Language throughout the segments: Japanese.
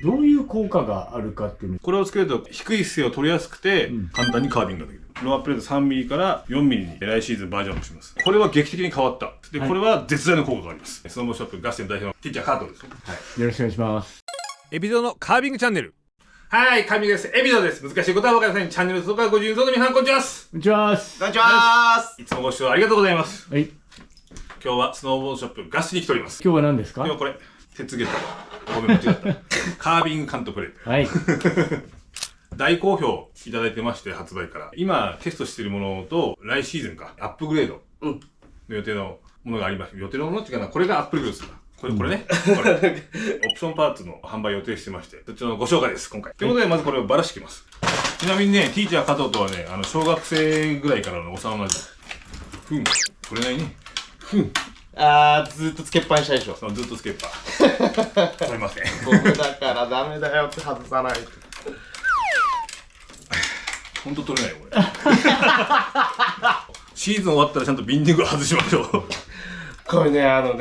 どういう効果があるかっていうの。これをつけると低い姿勢を取りやすくて、簡単にカービングができる。ロアプレート 3mm から 4mm に来シーズンバージョンアップします。これは劇的に変わった。で、これは絶大な効果があります。スノボショップガステン代表のティーチャー加藤です。よろしくお願いします。エビゾのカービングチャンネル。はい、カービングです。エビゾです。難しいことは分かりません。チャンネル登録ご順ぞの皆さん、こんにちは。こんにちは。こんにちは。いつもご視聴ありがとうございます。はい。今日はスノーボードショップガスに来ております。今日は何ですか？今日はこれ、鉄ゲット。ごめん、間違った。カービングカントプレー。はい。大好評いただいてまして、発売から。今、テストしているものと、来シーズンか、アップグレードの予定のものがあります。予定のものっていうかな、これがアップグレードするな。これね。これ。オプションパーツの販売予定してまして、そっちのご紹介です、今回。ということで、まずこれをばらしてきます。ちなみにね、ティーチャー加藤とはね、小学生ぐらいからの幼馴染。取れないね。ずっとつけっぱにしたでしょ。そう、ずっとつけっぱ。取れません。僕だからダメだよって外さないと。ほんと取れないよ、これ。シーズン終わったらちゃんとビンディング外しましょう。これね、ある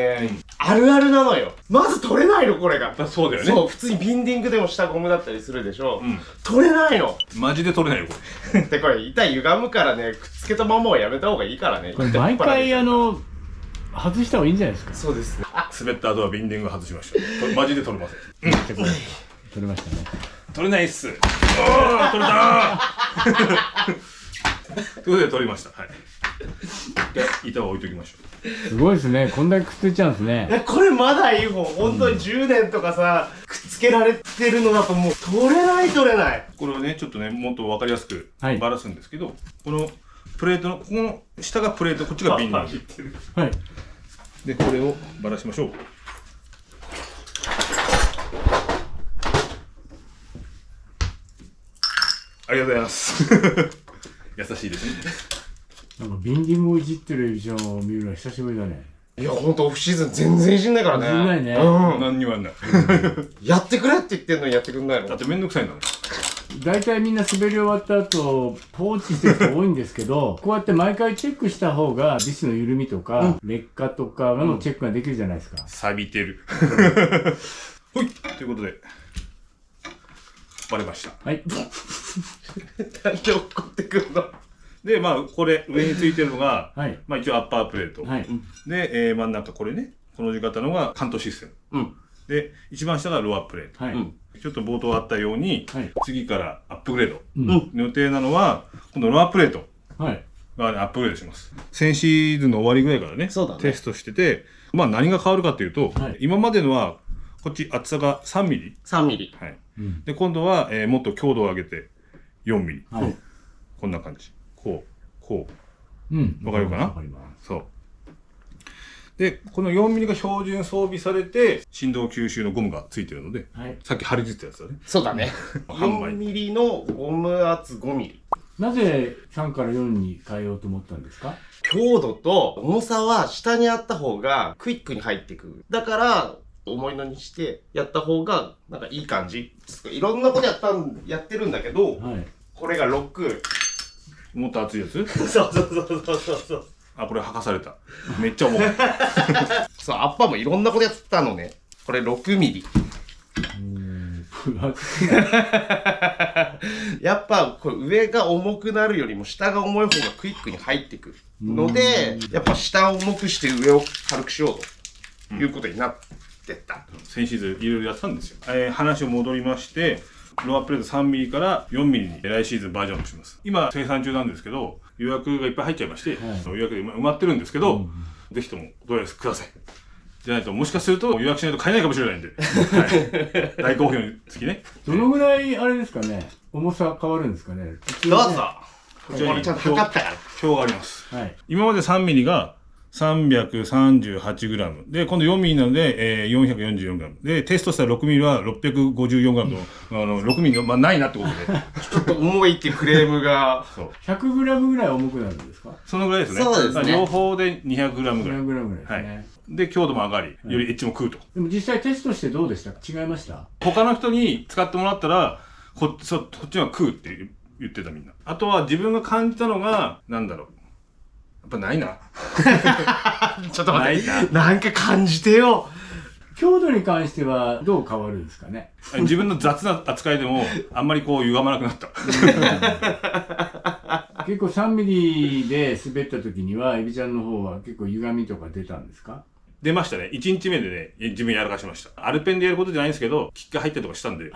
あるなのよ。まず取れないの、これが。そうだよね。そう、普通にビンディングでも下ゴムだったりするでしょ。取れないの。マジで取れないよ、これ。で、これ板歪むからね、くっつけたままはやめた方がいいからね。これ毎回外した方がいいんじゃないですか？そうですね。滑った後はビンディング外しましょう。マジで取れません。取れましたね。取れないっす。取れたーということで取りました。はい。で、板を置いときましょう。すごいですね。こんだけくっついちゃうんですね。これまだいい方。本当に10年とかさ、くっつけられてるのだともう取れない。これをね、ちょっとね、もっとわかりやすくはいばらすんですけど、このプレートの、ここの下がプレート、こっちがビンディング。はい。で、これをばらしましょう。ありがとうございます。優しいですね。なんかビンディングをいじってるエビちゃんを見るのは久しぶりだね。いや、ほんとオフシーズン全然いじんないからね。いじんないね何にもやんない。やってくれって言ってんのにやってくんないの。だってめんどくさいんだもん。大体みんな滑り終わった後放置してる人多いんですけど、こうやって毎回チェックした方がビスの緩みとか、劣化とかのチェックができるじゃないですか。錆びてる。ほいということで、バレました。はい。なんで怒ってくるの。で、まあ、これ、上についてるのが、はい。まあ一応アッパープレート。はい。で、真ん中これね、この字型のが関東システム。で、一番下がロアプレート。はい。ちょっと冒頭あったように、はい次からアップグレード。予定なのは、今度ロアプレートはい。が、ね、アップグレードします。先シーズンの終わりぐらいからね、そうだねテストしてて、まあ何が変わるかっていうと、はい今までのは、こっち厚さが3ミリ。 3ミリ。はい。で、今度は、もっと強度を上げて4ミリ。はい。こんな感じ。こう。うん。わかるかなわかります。そう。で、この4ミリが標準装備されて、振動吸収のゴムがついてるので、はい。さっき貼り付いたやつだね。そうだね。販売4ミリのゴム圧5ミリ。なぜ3から4に変えようと思ったんですか？強度と重さは下にあった方がクイックに入ってくる。だから、重いのにしてやった方がなんかいい感じ。いろんなことやってるんだけど、はい。これがロック。もっと厚いやつそう。あ、これ剥がされた。めっちゃ重い。そう、アッパーもいろんなことやってたのね。これ6ミリ。分厚い。やっぱこれ上が重くなるよりも下が重い方がクイックに入ってくるので、やっぱ下を重くして上を軽くしようということになってった。先シーズンいろいろやってたんですよ。話を戻りまして、ロアプレート 3mm から 4mm に来シーズンバージョンアップします。今生産中なんですけど、予約がいっぱい入っちゃいまして、予約で埋まってるんですけど、ぜひともどうやらください。じゃないと、もしかすると予約しないと買えないかもしれないんで。はい、大好評につきね。どのぐらいあれですかね、重さ変わるんですかね。どうぞ。こちらにこれちゃんと測ったから。表があります。はい。今まで 3mm が 338g で、今度 4mm なので、444g で、テストした 6mm は 654g の、6mm の、まあ、ないなってことで。ちょっと重いっていうクレームが。そう。100グラムぐらい重くなるんですかそのぐらいですね。そうですね両方で 200g ぐらい。 100グラムぐらいですはね。い。で、強度も上がり、よりエッジも食うと。でも実際テストしてどうでした？違いました？他の人に使ってもらったら、こっちは食うって言ってたみんな。あとは自分が感じたのが、なんだろう。やっぱないな。ちょっと待って。ないな。なんか感じてよ。強度に関してはどう変わるんですかね。自分の雑な扱いでも、あんまりこう歪まなくなった。結構3ミリで滑った時には、エビちゃんの方は結構歪みとか出たんですか？出ましたね。1日目でね、自分やらかしました。アルペンでやることじゃないんですけど、キック入ったりとかしたんで。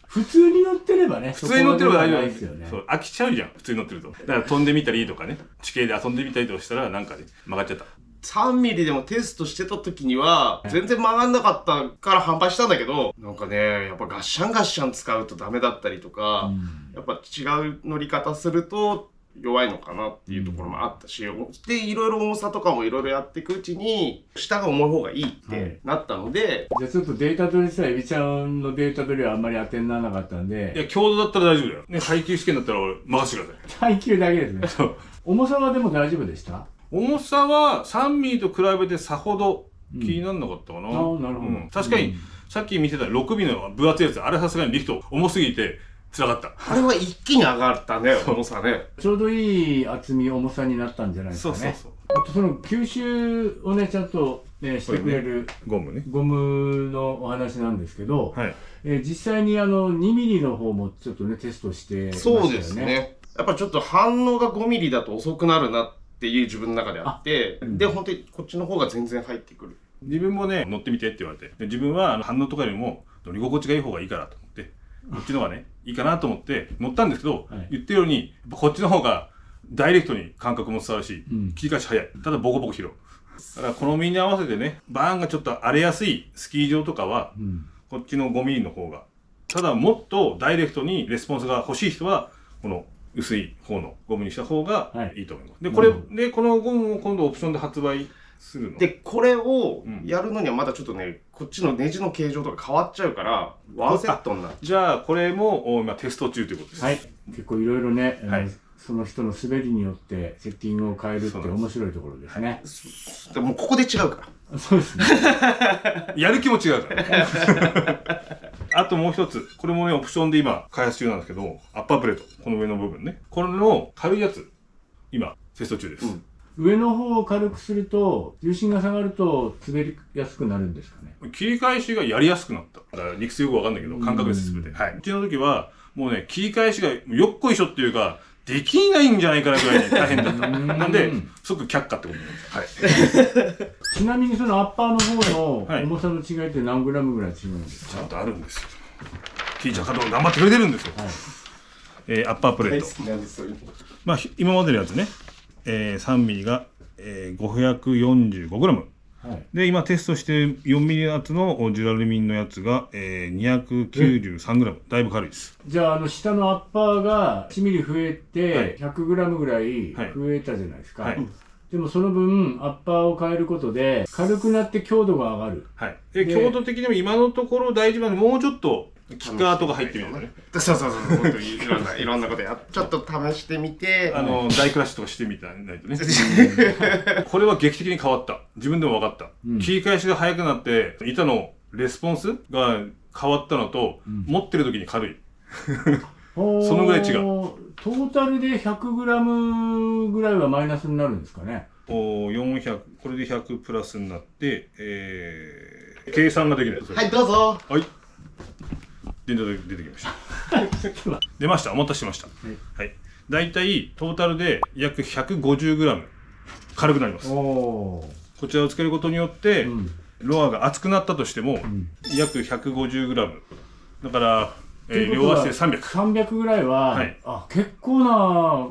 普通に乗ってればね、普通に乗ってれば大丈夫ですよね。そう、飽きちゃうじゃん、普通に乗ってると。だから飛んでみたりとかね、地形で遊んでみたりとかしたら、なんかね、曲がっちゃった。3ミリでもテストしてた時には、全然曲がんなかったから販売したんだけど、なんかね、やっぱガッシャン使うとダメだったりとか、やっぱ違う乗り方すると弱いのかなっていうところもあったし、で、いろいろ重さとかもいろいろやっていくうちに、下が重い方がいいってなったので、じゃあちょっとデータ取りしたらエビちゃんのデータ取りはあんまり当てにならなかったんで。いや、強度だったら大丈夫だよ。ね、耐久試験だったら俺任せてください。耐久だけですね。そう。重さはでも大丈夫でした？重さは3ミリと比べてさほど気にならなかったかな。ああ、なるほど。確かに、さっき見てた6ミリの分厚いやつ、あれさすがにリフト重すぎて辛かった。あれは一気に上がったね、重さね。ちょうどいい厚み、重さになったんじゃないですかね。そうそうそう。あとその吸収をね、ちゃんと、ね、してくれるゴムね。ゴムのお話なんですけど、はい。実際に2ミリの方もちょっとね、テストしてましたよね。そうですね。やっぱちょっと反応が5ミリだと遅くなるなっていう自分の中であって、で、本当にこっちの方が全然入ってくる。自分もね、乗ってみてって言われて、で自分は反応とかよりも乗り心地がいい方がいいかなと思って、こっちの方がね、いいかなと思って乗ったんですけど、はい、言ってるように、やっぱこっちの方がダイレクトに感覚も伝わるし、切り返し早い。ただボコボコ広い。だから好みに合わせてね、バーンがちょっと荒れやすいスキー場とかは、こっちの5ミリの方が。ただもっとダイレクトにレスポンスが欲しい人は、この薄い方のゴムにした方がいいと思います。で、これ、で、このゴムを今度オプションで発売するの。で、これをやるのにはまだちょっとね、こっちのネジの形状とか変わっちゃうから、ワンセットになっちゃう。じゃあ、これも今テスト中ということです。はい。結構いろいろね、はいその人の滑りによってセッティングを変えるって面白いところですね。でもここで違うから。そうですね。やる気も違うから。あともう一つ、これもね、オプションで今開発中なんですけど、アッパープレート、この上の部分ね。これの軽いやつ、今、テスト中です。上の方を軽くすると、重心が下がると滑りやすくなるんですかね。切り返しがやりやすくなった。だから理屈よくわかんないけど、感覚です、すべて。はい。うちの時は、もうね、切り返しがよっこいしょっていうか、できないんじゃないかなぐらいに大変だった。なんで、即却下ってことです。はい。ちなみにそのアッパーの方の重さの違いって何グラムぐらい違うんですか？ちゃんとあるんですよ。ティーチャー加藤頑張ってくれてるんですよ。はい。アッパープレート。まあ、今までのやつね、3ミリが、545グラム。はい、で、今テストして4ミリのやつのジュラルミンのやつが、293グラム。だいぶ軽いです。じゃあ、下のアッパーが1ミリ増えて、100グラムぐらい増えたじゃないですか。はい、でもその分、アッパーを変えることで、軽くなって強度が上がる。はい。で、強度的にも今のところ大事なので、もうちょっと、キッカーとか入ってみるとね。そうそうそう、本当にいろんなことちょっと試してみて。大クラッシュとかしてみたいないとね。これは劇的に変わった。自分でも分かった。切り返しが速くなって、板のレスポンスが変わったのと、持ってる時に軽い。そのぐらい違う。トータルで100グラムぐらいはマイナスになるんですかね。400、これで100プラスになって、計算ができない。はい、どうぞ。はい。出てきました。出ました。お待たせしました。はい。だいたいトータルで約 150g 軽くなります。こちらをつけることによって、ロアが厚くなったとしても、約 150g。だから、両足で300。300ぐらいは、結構な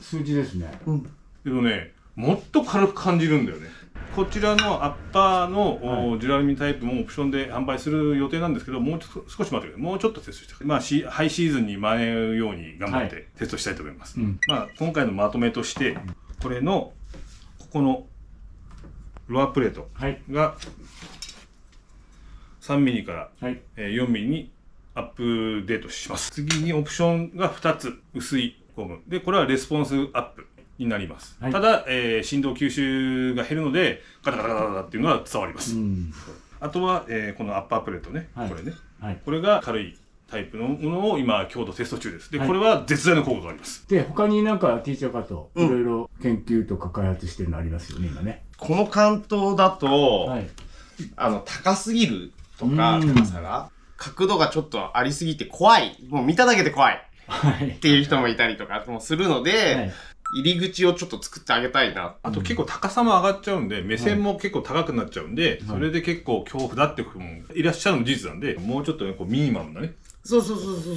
数字ですね。でもね、もっと軽く感じるんだよね。こちらのアッパーのジュラルミンタイプもオプションで販売する予定なんですけど、もう少し待ってください。もうちょっとテストして、まあ、ハイシーズンに間に合うように頑張ってテストしたいと思います。まあ、今回のまとめとして、これの、ここのロアプレートが3ミリから4ミリにアップデートします。次にオプションが2つ薄いゴム。で、これはレスポンスアップになります。ただ、振動吸収が減るので、ガタガタガタガタっていうのは伝わります。あとは、このアッパープレートね。これね。これが軽いタイプのものを今、強度テスト中です。で、これは絶大な効果があります。で、他になんかティーチャーかと、いろいろ研究とか開発してるのありますよね、今ね。この関東だと、高すぎるとか、高さが、角度がちょっとありすぎて怖い。もう見ただけで怖い。っていう人もいたりとかもするので、入り口をちょっと作ってあげたいな。あと結構高さも上がっちゃうんで、目線も結構高くなっちゃうんで、それで結構恐怖だって人もいらっしゃるのも事実なんで、もうちょっとね、こうミニマムなね。そう。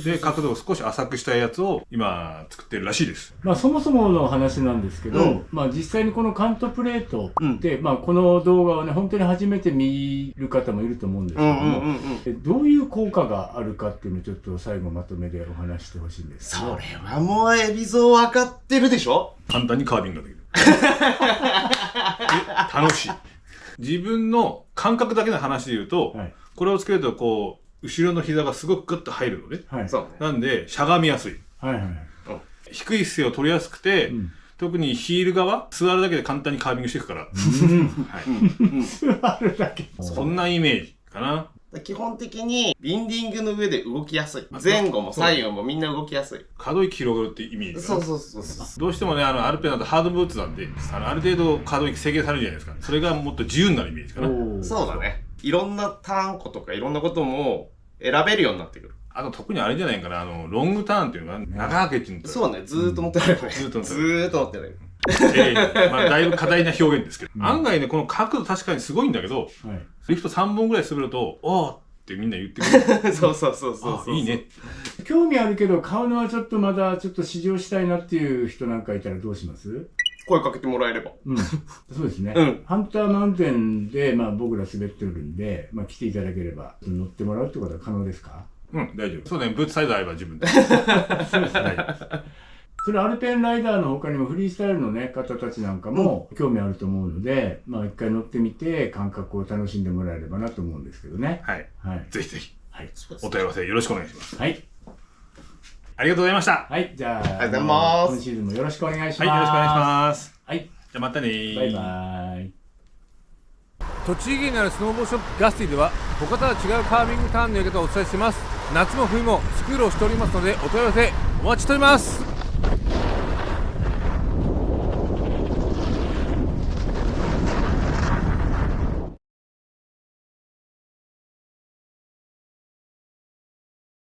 で、角度を少し浅くしたやつを今作ってるらしいです。まあそもそもの話なんですけど、まあ実際にこのカントプレートって、まあこの動画をね、本当に初めて見る方もいると思うんですけども、どういう効果があるかっていうのをちょっと最後まとめでお話してほしいんですけど。それはもう海老蔵分かってるでしょ？簡単にカービングができる。楽しい。自分の感覚だけの話で言うと、これをつけるとこう、後ろの膝がすごくグッと入るのね。なんで、しゃがみやすい。低い姿勢を取りやすくて、特にヒール側、座るだけで簡単にカービングしていくから。座るだけ。そんなイメージかな。基本的に、ビンディングの上で動きやすい。前後も左右もみんな動きやすい。可動域広がるってイメージ。そう。どうしてもね、アルペンだとハードブーツなんで、ある程度可動域制限されるじゃないですか。それがもっと自由になるイメージかな。そうだね。いろんなターンコとかいろんなことも選べるようになってくる。あと特にあれじゃないかな、ロングターンっていうのが長けちんと。そうね、ずーっと持ってられるね。ずーっと持ってられる。まあだいぶ過大な表現ですけど、案外ね、この角度確かにすごいんだけど、リフト3本ぐらい滑ると、おーってみんな言ってくる。そう。いいね。興味あるけど、買うのはちょっとまだちょっと試乗したいなっていう人なんかいたらどうします？声かけてもらえれば。そうですね。ハンターマウンテンで、まあ僕ら滑ってるんで、まあ来ていただければ乗ってもらうってことは可能ですか？大丈夫。そうね、ブーツサイズ合えば自分で。そうですね。それアルペンライダーの他にもフリースタイルのね、方たちなんかも興味あると思うので、まあ一回乗ってみて感覚を楽しんでもらえればなと思うんですけどね。ぜひぜひ。お問い合わせよろしくお願いします。ありがとうございました。じゃあ、ありがとうございます。今シーズンもよろしくお願いします。よろしくお願いします。じゃあまたねバイバイ。栃木県にあるスノーボードショップガスティでは他とは違うカービングターンのやり方をお伝えしています。夏も冬もスクールをしておりますのでお問い合わせお待ちしております。